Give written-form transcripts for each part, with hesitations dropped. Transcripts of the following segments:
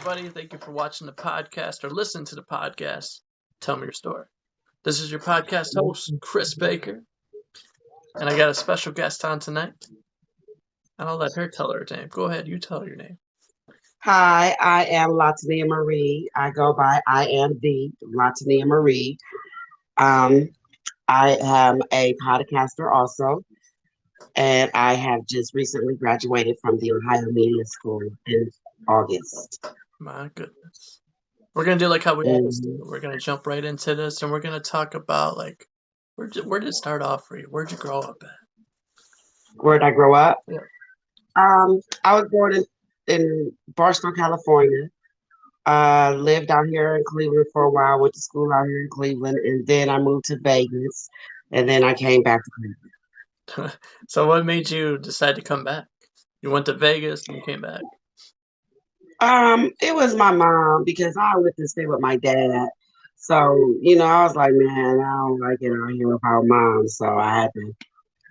everybody. Thank you for watching the podcast or listening to the podcast. Tell me your story. This is your podcast host, Chris Baker, and I got a special guest on tonight. And I'll let her tell her name. Go ahead, you tell her your name. Hi, I am LaTonia Marie. I go by I am the LaTonia Marie. Um, I am a podcaster also, and I have just recently graduated from the Ohio Media School in August. My goodness. We're going to do like how we always do. Mhm. We're going to jump right into this, and we're going to talk about like, where did it start off for you? Where'd you grow up at? Where did I grow up? Yeah. I was born in Barstow, California. Lived out here in Cleveland for a while, went to school out here in Cleveland, and then I moved to Vegas, and then I came back to Cleveland. So what made you decide to come back? You went to Vegas and you came back. It was my mom because I went to stay with my dad. So, I was like, man, I don't like it out here without mom. So I had to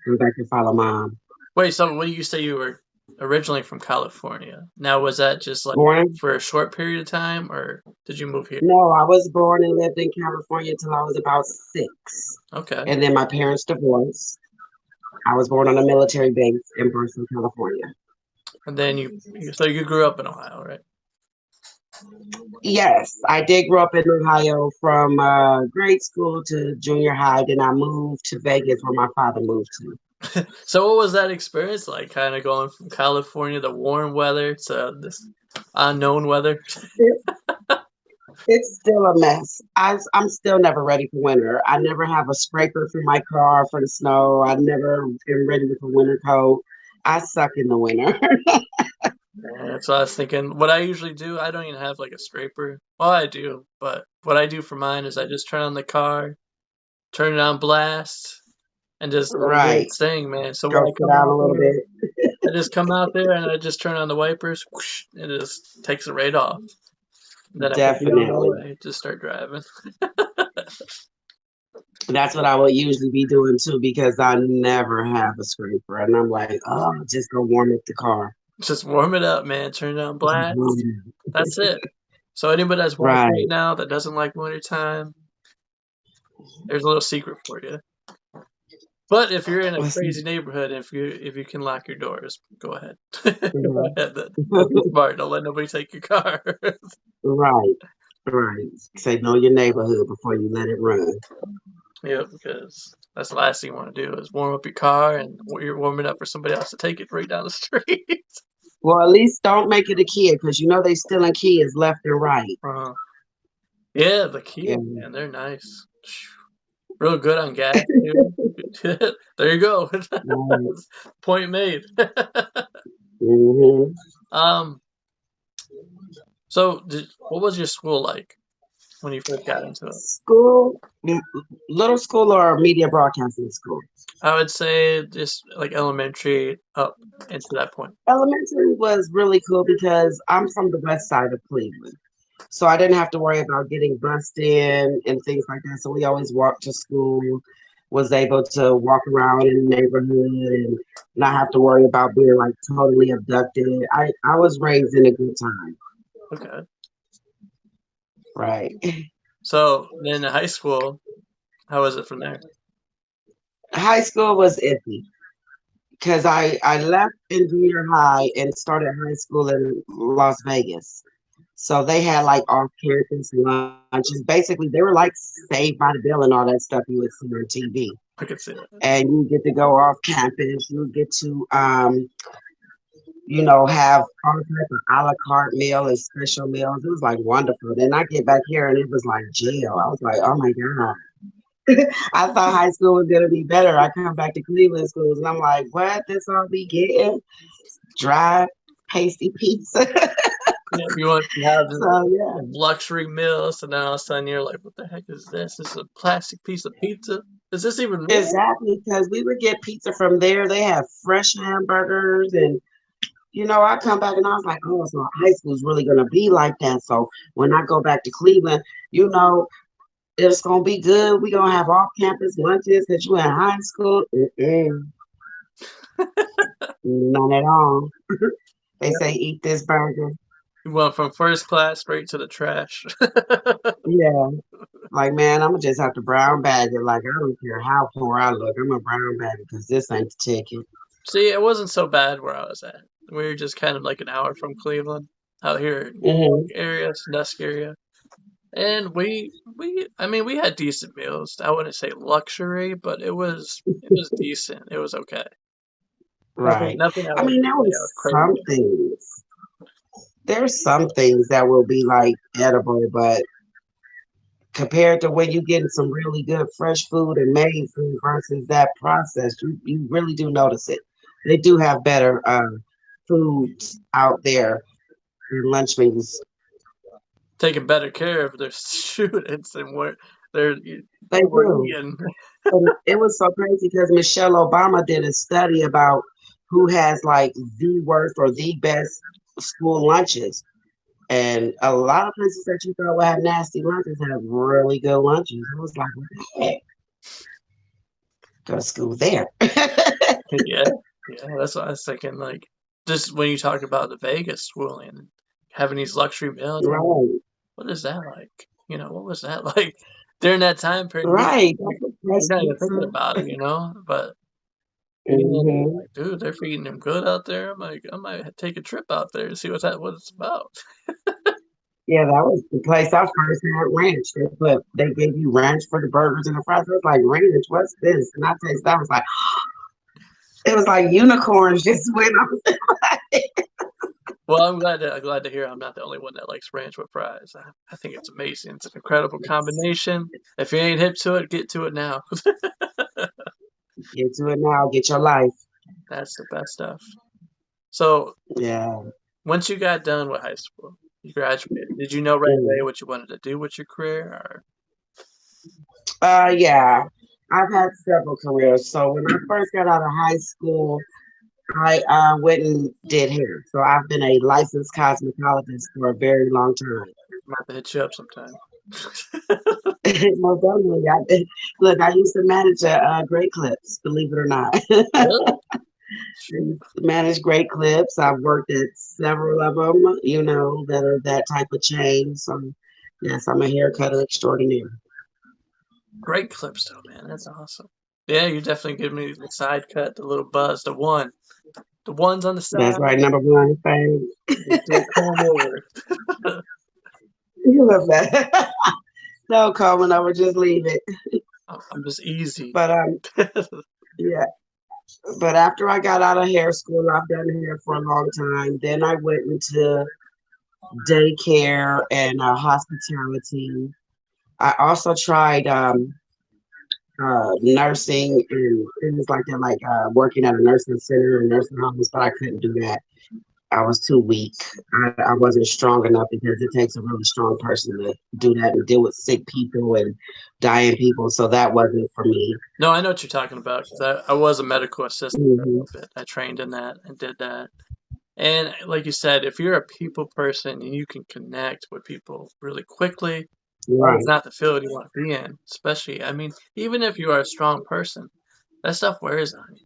come back and follow mom. Wait, so when you say you were originally from California, now was that just like Born? for a short period of time, or did you move here? No, I was born and lived in California until I was about 6. Okay. And then my parents divorced. I was born on a military base in Barstow, California. And then so you grew up in Ohio, right? Yes, I did grow up in Ohio from grade school to junior high. Then I moved to Vegas where my father moved to. So what was that experience like, kind of going from California, the warm weather, to this unknown weather? It's still a mess. I'm still never ready for winter. I never have a scraper for my car for the snow. I never am ready with a winter coat. I suck in the winter. Yeah, so I was thinking, what I usually do, I don't even have like a scraper. Well, I do, but what I do for mine is I just turn on the car, turn it on blast, and just let it do Right. its thing, man. So when I Go sit come down a out little there, bit. I just come out there and I just turn on the wipers, whoosh, and it just takes it right off. Then I can be on my Definitely. way, just start driving. That's what I would usually be doing too because I never have a scraper. And I'm like, oh, just go warm up the car. Just warm it up, man. Turn it on Just blast. warm it up. That's it. So anybody that's watching right Right. now that doesn't like wintertime, there's a little secret for you. But if you're in a What's crazy neighborhood, if you can lock your doors, go ahead. Go Mhm. ahead. Don't be smart. Don't let nobody take your car. Right. Right. Say know your neighborhood before you let it run. Yeah, because that's the last thing you want to do is warm up your car and you're warming up for somebody else to take it right down the street. Well, at least don't make it a kid because they stealing kids left and right. Yeah, the Yeah. Kia, man, they're nice. Real good on gas too. There you go. Right. Point made. hmm So what was your school like when you first got into it? School, little school or media broadcasting school? I would say just like elementary up into that point. Elementary was really cool because I'm from the west side of Cleveland. So I didn't have to worry about getting bussed in and things like that. So we always walked to school, was able to walk around in the neighborhood and not have to worry about being like totally abducted. I was raised in a good time. Okay. Right. So then in high school, how was it from there? High school was iffy because I left in junior high and started high school in Las Vegas. So they had like off campus lunches. Basically, they were like Saved by the Bell and all that stuff you would see on TV. I could see that. And you get to go off campus. You get to have all type of a la carte meal and special meals. It was like wonderful. Then I get back here and it was like jail. I was like, oh my God. I thought high school was gonna be better. I come back to Cleveland schools and I'm like, what? This all we getting? Dry, pasty pizza. Yeah, you want to have So yeah. luxury meals, and then all of a sudden you're like, what the heck is this? This is a plastic piece of pizza? Is this even real? Exactly, because we would get pizza from there. They have fresh hamburgers, and I come back and I was like, oh, so high school's really gonna be like that. So when I go back to Cleveland, it's gonna be good. We gonna have off-campus lunches that you in high school. Mm-mm, none at all. They say eat this burger. You went from first class straight to the trash. Yeah. Like, man, I'm gonna just have to brown bag it. Like, I don't care how poor I look. I'm a brown bag it because this ain't the ticket. See, it wasn't so bad where I was at. We were just kind of like an hour from Cleveland, out here, Hmm. area, Sandusky area. And I mean, we had decent meals. I wouldn't say luxury, but it was decent. It was okay. Nothing, Right. nothing I I would mean, there say I was was crazy. some things. There's some things that will be like edible, but compared to when you getting some really good fresh food and made food versus that processed, you really do notice it. They do have better foods out there in lunch menus. Taking better care of their students and They what we're do. eating. And it was so crazy because Michelle Obama did a study about who has like the worst or the best school lunches. And a lot of places that you thought would have nasty lunches have really good lunches. I was like, what the heck? Go to school there. Yeah, yeah, that's what I was thinking. Like, just when you talk about the Vegas schooling and having these luxury meals, I'm like, Right. what is that like? What was that like during that time period? Right. That's a You're fresh not even thinking pizza. about it, But being in there, Hmm. like, dude, they're feeding them good out there. I'm like, I might take a trip out there and see what it's about. Yeah, that was the place I first had ranch. They gave you ranch for the burgers and the fries. I was like, ranch, what's this? And I tasted, I was like, it was like unicorns just went on. Well, I'm glad to hear I'm not the only one that likes ranch with fries. I think it's amazing. It's an incredible combination. If you ain't hip to it, get to it now. Get to it now, get your life. That's the best stuff. So, Yeah. once you got done with high school, you graduated. Did you know right away Mm. what you wanted to do with your career? Or Yeah. I've had several careers. So when I first got out of high school, I went and did hair. So I've been a licensed cosmetologist for a very long time. I'm gonna have to hit you up sometime. Most definitely. Look, I used to manage Great Clips, believe it or not. Really? I used to manage Great Clips. I've worked at several of them, that are that type of chain. So, yes, I'm a haircutter extraordinaire. Great clips though, man. That's awesome. Yeah, you definitely give me the side cut, the little buzz, the ones on the That's side. right, number one thing. Do a comb over. You love that. No coming over, just leave it. I'm just easy. But yeah. But after I got out of hair school, I've done hair for a long time. Then I went into daycare and hospitality. I also tried nursing and things like that, like working at a nursing center and nursing homes, but I couldn't do that. I was too weak. I wasn't strong enough because it takes a really strong person to do that and deal with sick people and dying people. So that wasn't for me. No, I know what you're talking about because I was a medical assistant for a Hmm. little bit. I trained in that and did that. And like you said, if you're a people person and you can connect with people really quickly, that is Right. not the field you want to be in. Especially, I mean, even if you are a strong person, that stuff wears on you.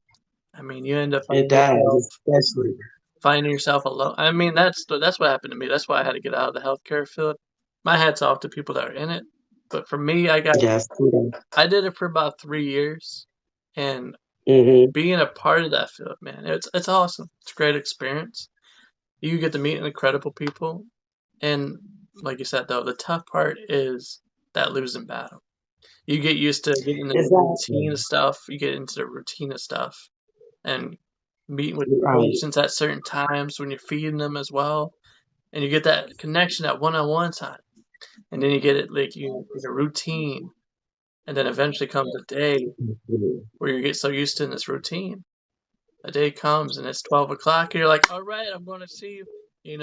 I mean, you end up It does, especially. finding yourself alone. I mean, that's what happened to me. That's why I had to get out of the healthcare field. My hat's off to people that are in it, but for me, Yes, kudos. I did it for about 3 years, and Hmm. being a part of that field, man, it's awesome. It's a great experience. You get to meet incredible people, and like you said, though, the tough part is that losing battle. You get used to getting in the routine Exactly. of stuff. You get into the routine of stuff, and meeting with your Right. patients at certain times when you're feeding them as well, and you get that connection at one-on-one time, and then you get it like you get a routine, and then eventually comes a day Mhm. where you get so used to this routine. A day comes and it's 12 o'clock, and you're like, all right, I'm going to see you.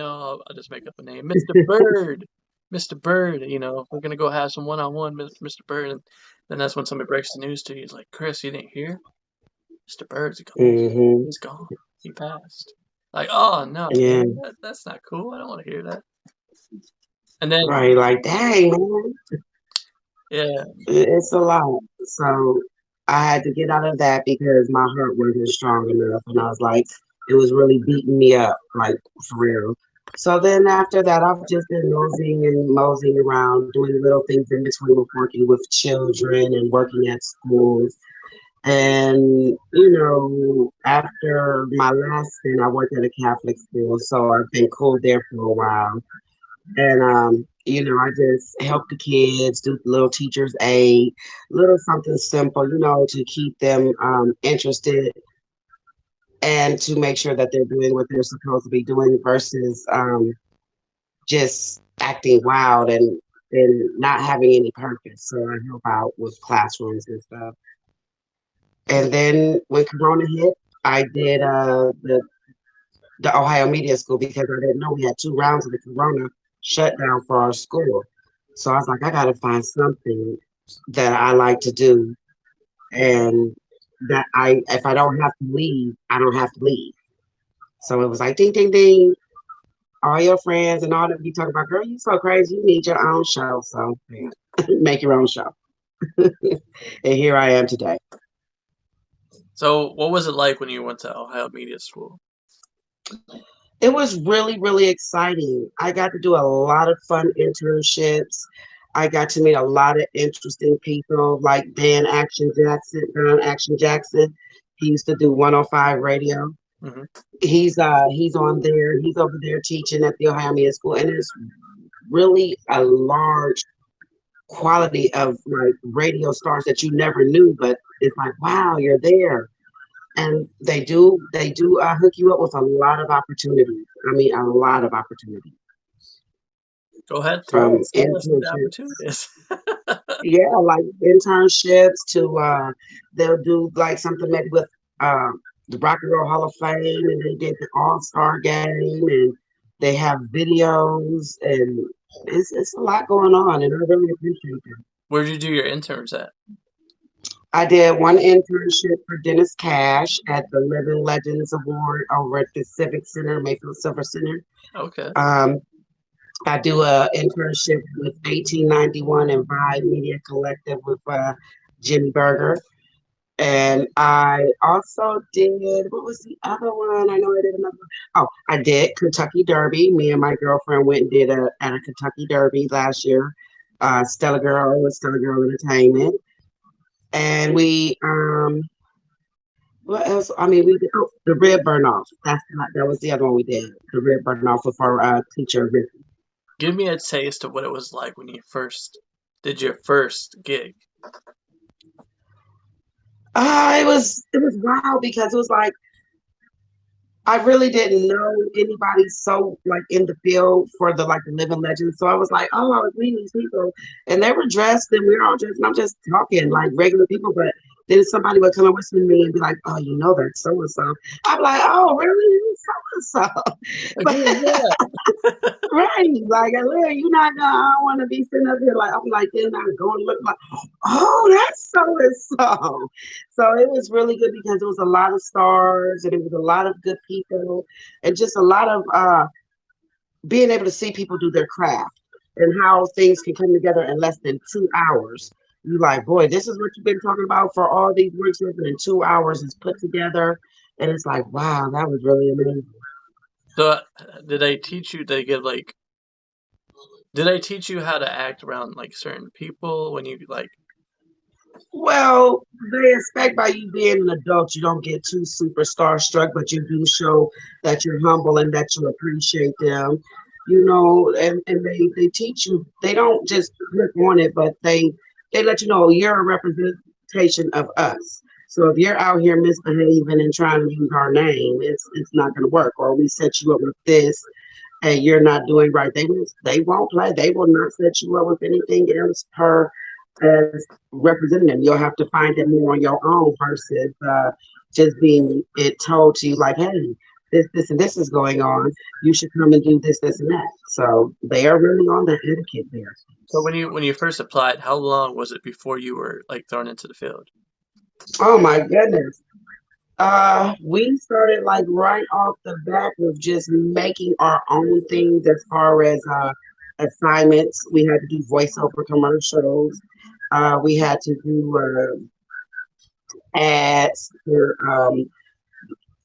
I'll just make up a name, Mr. Bird. Mr. Bird, we're going to go have some one on one, Mr. Bird. And then that's when somebody breaks the news to you. He's like, Chris, you didn't hear? Mr. Bird's gone. Hmm. He's gone. He passed. Like, oh, no, Yeah. man, that's not cool. I don't want to hear that. And then, Right. Like, dang, man, yeah, it's a lot. So I had to get out of that because my heart wasn't strong enough, and I was like, it was really beating me up, like for real. So then after that, I've just been moseying around, doing little things in between with working with children and working at schools. And, after my last stint, I worked at a Catholic school, so I've been cool there for a while. And, I just help the kids, do little teacher's aid, little something simple, to keep them interested and to make sure that they're doing what they're supposed to be doing versus just acting wild and not having any purpose. So I help out with classrooms and stuff. And then when Corona hit, I did the Ohio Media School because I didn't know we had 2 rounds of the Corona shutdown for our school. So I was like, I got to find something that I like to do, and that if I don't have to leave, I don't have to leave. So it was like, ding, ding, ding. All your friends and all that you talk about, girl, you so crazy. You need your own show. So yeah, make your own show. And here I am today. So, what was it like when you went to Ohio Media School? It was really, really exciting. I got to do a lot of fun internships. I got to meet a lot of interesting people like Don Action Jackson. He used to do 105 radio. Hmm. He's on there. He's over there teaching at the Ohio Media School, and it's really a large quality of like radio stars that you never knew, but it's like, wow, you're there. And they do hook you up with a lot of opportunities. I mean, a lot of opportunities Go ahead, from tell us what the internships. opportunity is. Yeah, like internships to they'll do like something maybe with uh, the Rock and Roll Hall of Fame, and they did the All-Star game, and they have videos, and it's a lot going on, and I really appreciate it. Where did you do your interns at? I did one internship for Dennis Cash at the Living Legends Award over at the Civic Center, Mayfield Silver Center. Okay. Um, I do a internship with 1891 and Vibe Media Collective with Jimmy Berger. And I also did, what was the other one? I know I did another one. Oh, I did Kentucky Derby. Me and my girlfriend went and did at a Kentucky Derby last year. Stella Girl with Stella Girl Entertainment. And what else? I mean, we did the rib burn off. That was the other one we did. The rib burn off with our teacher. Give me a taste of what it was like when you first did your first gig. It was wild because it was like I really didn't know anybody so like in the field for the living legends. So I was like, oh, I was meeting these people, and they were dressed, and we were all dressed, and I'm just talking like regular people. But then somebody would come and whisper to me and be like, oh, that's so and so. I'm like, oh, really? So and so. Like, But who was that? right, like, you're not gonna. I don't want to be sitting up here like I'm like then I'm going to look like, oh, that's so and so. So it was really good because it was a lot of stars and it was a lot of good people and just a lot of being able to see people do their craft and how things can come together in less than 2 hours. You like, boy, this is what you've been talking about for all these weeks, and in 2 hours it's put together, and it's like, wow, that was really amazing. So, did they teach you? Did they teach you how to act around like certain people when you like? Well, they expect by you being an adult, you don't get too super starstruck, but you do show that you're humble and that you appreciate them, and they teach you, they don't just click on it, but they let you know you're a representation of us. So if you're out here misbehaving and trying to use our name, it's not gonna work. Or we set you up with this and you're not doing right. They won't play. They will not set you up with anything else per as representing them. You'll have to find it more on your own versus just being it told to you like, hey, this, and this is going on. You should come and do this, and that. So they are really on that etiquette there. So when you first applied, how long was it before you were like thrown into the field? Oh my goodness. We started like right off the bat with just making our own things as far as assignments. We had to do voiceover commercials. We had to do ads for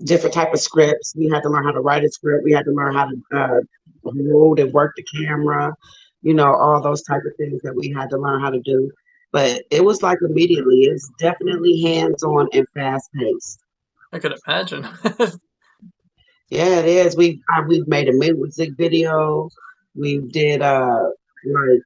different type of scripts. We had to learn how to write a script. We had to learn how to hold and work the camera, all those type of things that we had to learn how to do. But it was like immediately, it's definitely hands-on and fast-paced. I could imagine. Yeah, it is. We've made a music video. We did like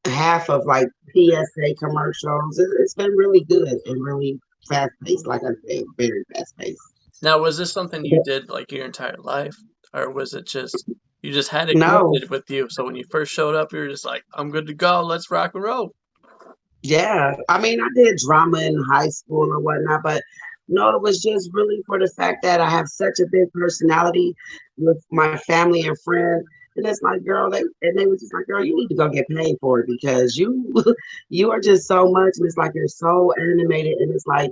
half of like PSA commercials. It's been really good and really fast-paced, like I said, very fast-paced. Now, was this something you did like your entire life, or was it just you just had it No, gifted with you? So when you first showed up, you were just like, "I'm good to go. Let's rock and roll." yeah. I mean, I did drama in high school and whatnot, but no, it was just really for the fact that I have such a big personality with my family and friends. And it's like, girl, they were just like, girl, you need to go get paid for it because you you are just so much, and it's like you're so animated, and it's like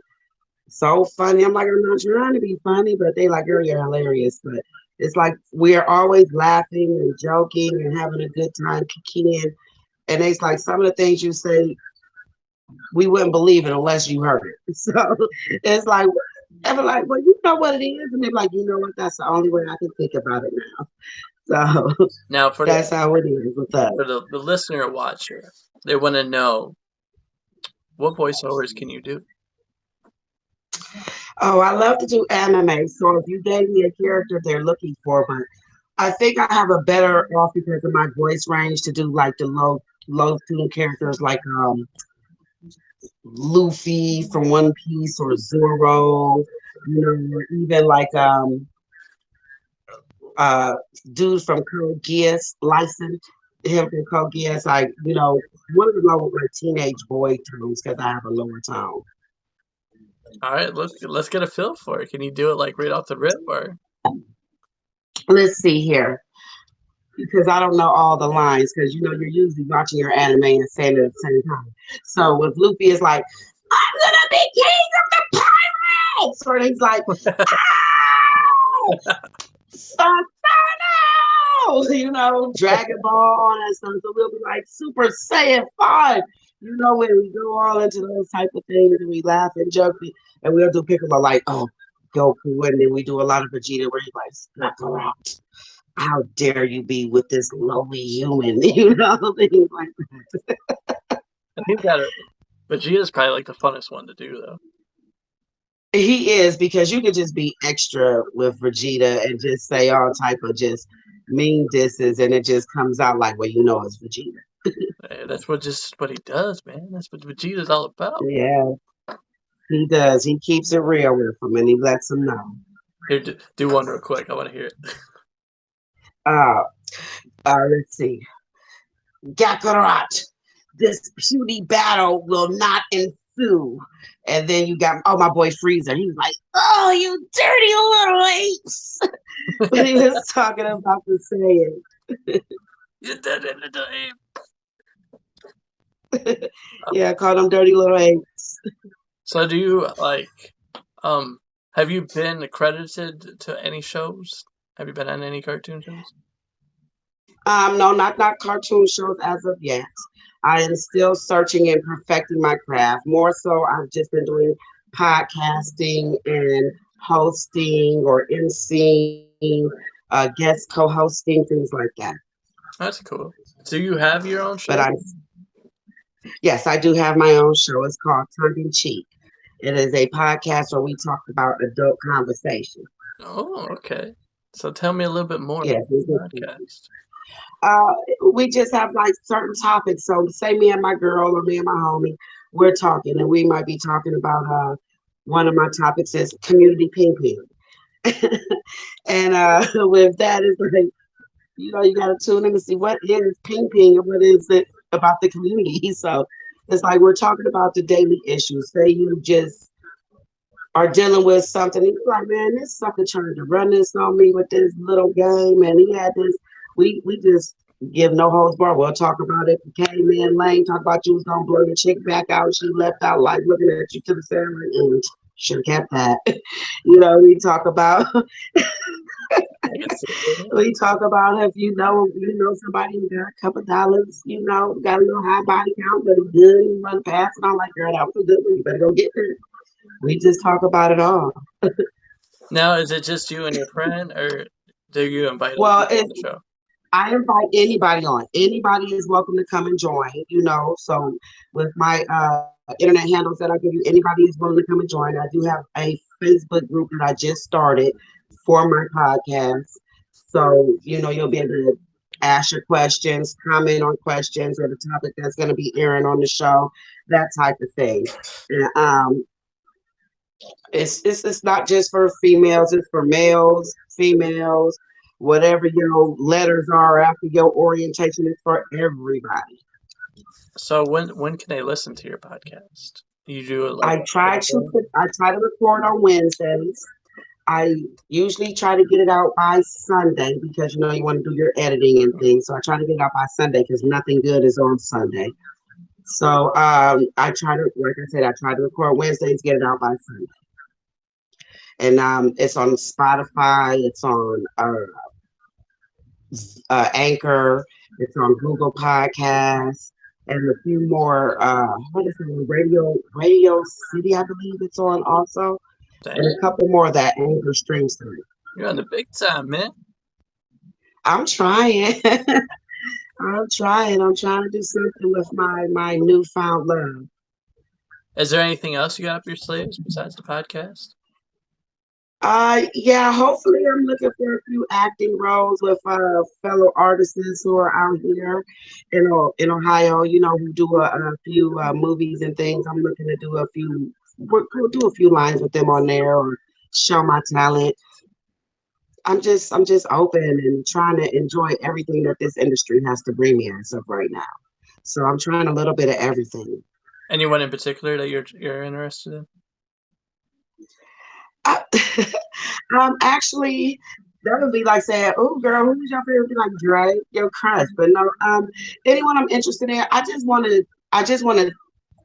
so funny. I'm like, I'm not trying to be funny, but they like, girl, you're hilarious. But it's like we're always laughing and joking and having a good time kicking in. And it's like some of the things you say we wouldn't believe it unless you heard it. So it's like, and we're like, well, you know what it is, and they're like, you know what? That's the only way I can think about it now. So Now, for that's how it is with us. the listener or watcher, they want to know what voiceovers can you do? Oh, I love to do anime. So if you gave me a character they're looking for, but I think I have a better off because of my voice range to do like the low tune characters like Luffy from One Piece or Zoro, or even like uh dude from Code Geass, License, him from Code Geass, like, one of the lower like teenage boy tones because I have a lower tone. All right, let's get a feel for it. Can you do it like right off the rip, or Let's see here. Because I don't know all the lines, because you're usually watching your anime and saying it at the same time. So with Luffy is like, I'm gonna be king of the pirates, or he's like, ah, Sasano, Dragon Ball and stuff. So we'll be like Super Saiyan 5. When we go all into those type of things and we laugh and joke, and we'll do Piccolo like, oh, Goku, and then we do a lot of Vegeta where he's like, Kakarot, how dare you be with this lowly human, things like that. he's got it. Vegeta's probably like the funnest one to do, though. He is, because you could just be extra with Vegeta and just say all type of just mean disses, and it just comes out like, well, it's Vegeta. Hey, that's what he does, man. That's what Vegeta's all about. Yeah, he does. He keeps it real with him, and he lets them know. Here, do one real quick. I want to hear it. Uh, let's see. Kakarot, this puny battle will not ensue. And then you got, my boy Freezer. He's like, oh, you dirty little apes. When he was talking about the saying. You did it, little ape. Yeah, I called them dirty little apes. So do you have you been accredited to any shows? Have you been on any cartoon shows? No, not cartoon shows as of yet. I am still searching and perfecting my craft. More so, I've just been doing podcasting and hosting or emceeing, guest co-hosting, things like that. That's cool. Do you have your own show? But yes, I do have my own show. It's called Tongue in Cheek. It is a podcast where we talk about adult conversation. Oh, okay. So tell me a little bit more Yes, about the podcast. we just have like certain topics. So say me and my girl or me and my homie, we're talking, and we might be talking about one of my topics is community ping pong. And with that, it's like, you got to tune in to see what is ping pong and what is it about the community. So it's like we're talking about the daily issues. Say you just are dealing with something, and you're like, man, this sucker trying to run this on me with this little game, and he had this. We just give no holds barred. We'll talk about it. Came in lane, talk about you was gonna blow your chick back out. She left out like looking at you to the side, like, should have kept that. We talk about we talk about if somebody who got a couple dollars, got a little high body count, but it's good, you run fast, and I'm like, girl, that was a good one. You better go get there. We just talk about it all. Now, is it just you and your friend, or do you invite Well, people on the show? I invite anybody on. Anybody is welcome to come and join, you know. So with my internet handles that I give you, anybody is willing to come and join. I do have a Facebook group that I just started for my podcast. So, you know, you'll be able to ask your questions, comment on questions or the topic that's going to be airing on the show, that type of thing. And, it's not just for females, it's for males, females, whatever your letters are after your orientation, is for everybody. So when can they listen to your podcast? You do it like I try every to day? put I try to record on Wednesdays. I usually try to get it out by Sunday because you know you want to do your editing and things. So I try to get it out by Sunday because nothing good is on Sunday. So I try to, like I said, I try to record Wednesdays, get it out by Sunday. And it's on Spotify, it's on Anchor, it's on Google Podcasts, and a few more. What is it? Radio City, I believe it's on also, and a Dang, couple more that Anchor streams through. you're on the big time, man. I'm trying. I'm trying. I'm trying to do something with my newfound love. Is there anything else you got up your sleeves besides the podcast? Yeah, hopefully I'm looking for a few acting roles with fellow artists who are out here in Ohio, you know, who do a few movies and things. I'm looking to do a few we'll do a few lines with them on there or show my talent. I'm just open and trying to enjoy everything that this industry has to bring me as of right now. So I'm trying a little bit of everything. Anyone in particular that you're interested in? I, actually, that would be like saying, "Oh, girl, who's your favorite?" Be like Drake, your crush. But no, anyone I'm interested in, I just want to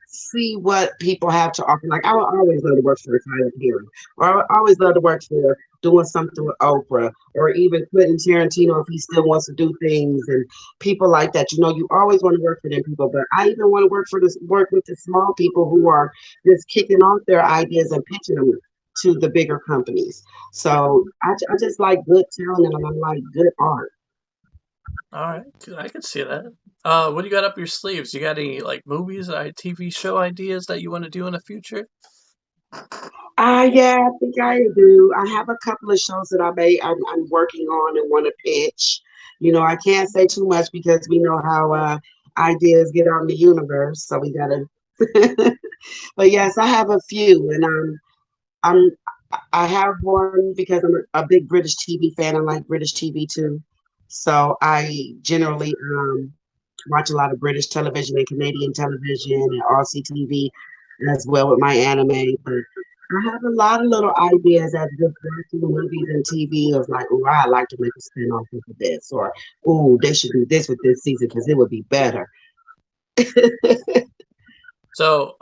see what people have to offer. Like I would always love to work for a Tyler Perry, or I would always love to work for doing something with Oprah, or even Quentin Tarantino if he still wants to do things and people like that. You know, you always want to work for them people, but I even want to work with the small people who are just kicking off their ideas and pitching them to the bigger companies. So I just like good talent and I like good art. All right, I can see that. What do you got up your sleeves? You got any like movies, TV show ideas that you want to do in the future? Yeah, I think I do. I have a couple of shows that I'm working on and want to pitch. You know, I can't say too much because we know how ideas get out in the universe, so we gotta. But yes, I have a few, and I'm I have one because I'm a big British TV fan. I like British TV too, so I generally watch a lot of British television and Canadian television and Aussie TV as well with my anime. But I have a lot of little ideas that just watching movies and TV of like, oh, I'd like to make a spin-off of this, or oh, they should do this with this season because it would be better. So,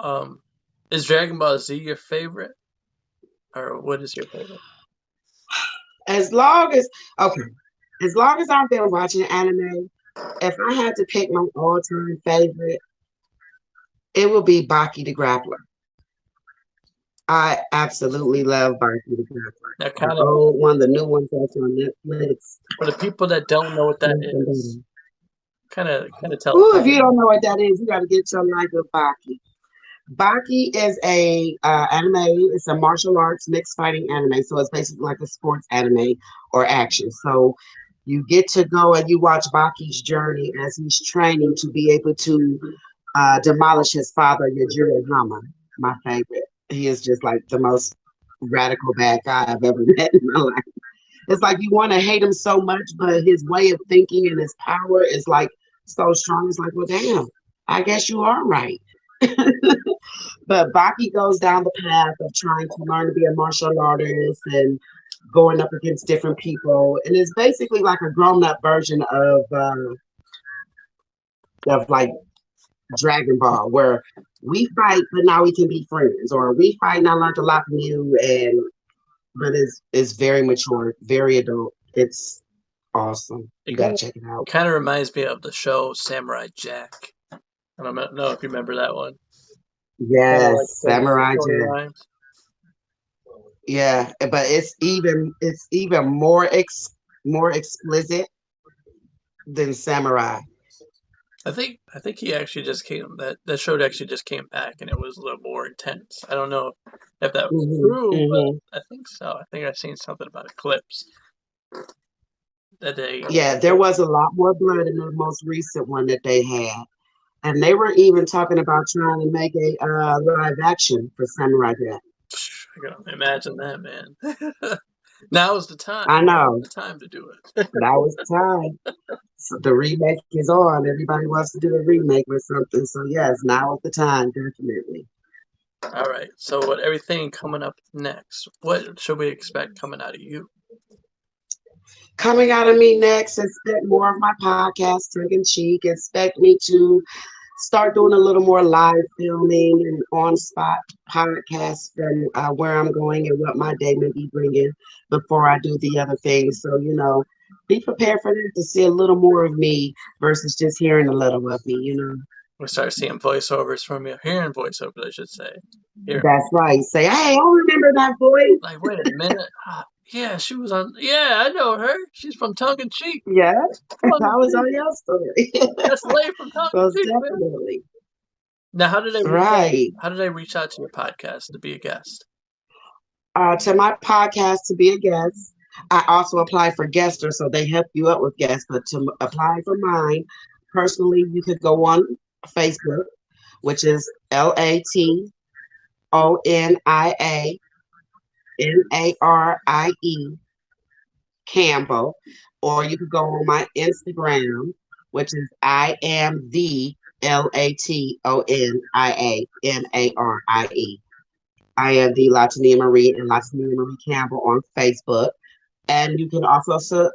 is Dragon Ball Z your favorite, or what is your favorite? As long as okay, as long as I've been watching anime, if I had to pick my all-time favorite, it would be Baki the Grappler. I absolutely love Baki the Grappler. That The kind of old one, the new ones that's on Netflix. for the people that don't know what that Love them is, better. kind of tell us Ooh, if how. you don't know what that is, you got to get your life with Baki. Baki is a anime. It's a martial arts mixed fighting anime, so it's basically like a sports anime or action. So you get to go and you watch Baki's journey as he's training to be able to demolish his father, Yajiro Hama, my favorite. He is just like the most radical bad guy I've ever met in my life. It's like you want to hate him so much, but his way of thinking and his power is like so strong. It's like, well, damn, I guess you are right. But Baki goes down the path of trying to learn to be a martial artist and going up against different people, and it's basically like a grown-up version of like Dragon Ball, where we fight, but now we can be friends, or we fight and I learned a lot from you, and but it's very mature, very adult. It's awesome. It You got to check it out. kind of reminds me of the show Samurai Jack. I don't know if you remember that one. Kind of like Yes, similar Samurai Jack. storylines. Yeah, but it's even more more explicit than Samurai. I think he actually just came that show actually just came back and it was a little more intense. I don't know if that was Hmm. true, but Hmm. I think so. I think I've seen something about Eclipse that they. Yeah, there was a lot more blood in the most recent one that they had. And they were even talking about trying to make a live action for Samurai Jack. I can only imagine that, man. Now is the time. I Now is know. the time to do it. Now is the time. So the remake is on. Everybody wants to do a remake or something. So yes, now is the time, definitely. All right. So, what everything coming up next? What should we expect coming out of you? Coming out of me next, expect more of my podcast, tongue in cheek. Expect me to start doing a little more live filming and on spot podcasts from where I'm going and what my day may be bringing before I do the other things. So, be prepared for that to see a little more of me versus just hearing a little of me, We start seeing voiceovers from you, hearing voiceovers, I should say. Hearing, That's right. Say, hey, I remember that voice. like, wait a minute. Yeah, she was on. Yeah, I know her. She's from Tongue in Cheek. Yeah, Tongue that in was Cheek. on your story. That's Lay from Tongue in Most Cheek, man. definitely. Now, how did they reach out? Right. How did they reach out to your podcast to be a guest? To my podcast to be a guest. I also apply for guesters, so they help you out with guests. But to apply for mine, personally, you could go on Facebook, which is LaToniaMarie Campbell, or you could go on my Instagram, which is I am the LaToniaMarie. I am the LaTonia Marie and LaTonia Marie Campbell on Facebook. And you can also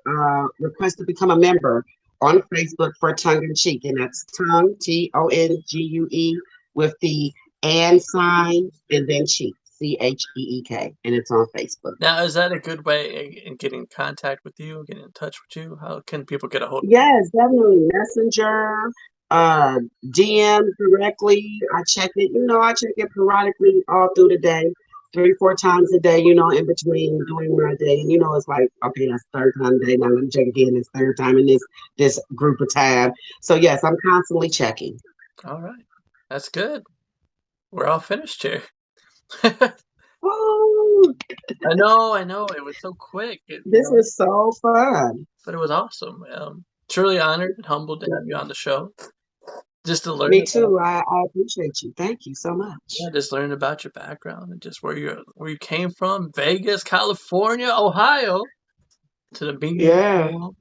request to become a member on Facebook for Tongue in Cheek. And that's Tongue, TONGUE, with the and sign and then Cheek, CHEEK. And it's on Facebook. Now, is that a good way in getting in contact with you, getting in touch with you? How can people get a hold of you? Yes, definitely. Messenger, uh, DM directly. I check it, I check it periodically all through the day, 3, 4 times a day, in between doing my day. And it's like, okay, that's third time a day. Now let me check again. It's third time in this group of time. So yes, I'm constantly checking. All right. That's good. We're all finished here. Oh, I know. It was so quick. this was so fun. But it was awesome. Truly honored and humbled to have you on the show. Just to learn Me about, too. I appreciate you. Thank you so much. yeah, just learn about your background and just where you came from, Vegas, California, Ohio, to the media Yeah. world.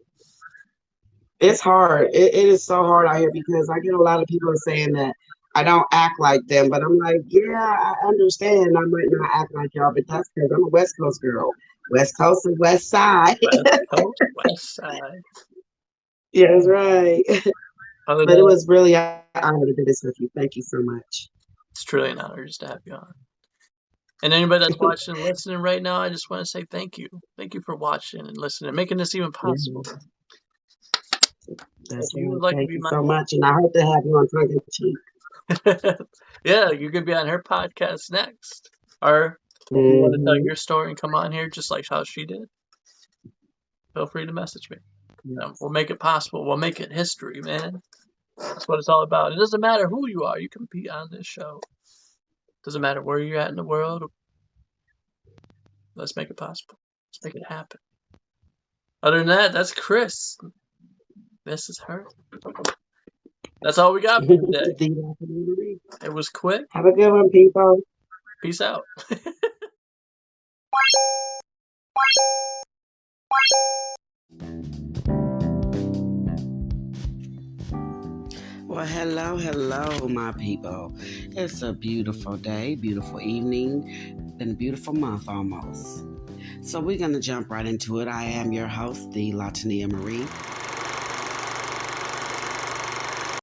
It's hard. It is so hard out here because I get a lot of people saying that I don't act like them, but I'm like, yeah, I understand. I might not act like y'all, but that's because I'm a West Coast girl. West Coast and West Side. West Coast, West Side. Yeah, that's right. Other than But it that, was really an honor to do this with you. Thank you so much. it's truly an honor just to have you on. And anybody that's watching and listening right now, I just want to say thank you. Thank you for watching and listening, making this even possible. That's If you would right. like to Thank be you my so much. And I hope to have you on Tongue in Cheek. yeah, you could be on her podcast next. Or if you want to tell Hmm. your story and come on here just like how she did, feel free to message me. We'll make it possible. We'll make it history, man. That's what it's all about. It doesn't matter who you are. You can be on this show. Doesn't matter where you're at in the world. Let's make it possible. Let's make it happen. Other than that, that's Chris. This is her. That's all we got for today. It was quick. Have a good one, people. Peace out. Well, hello, my people. It's a beautiful day, beautiful evening, and a beautiful month almost. So we're going to jump right into it. I am your host, the LaTonia Marie,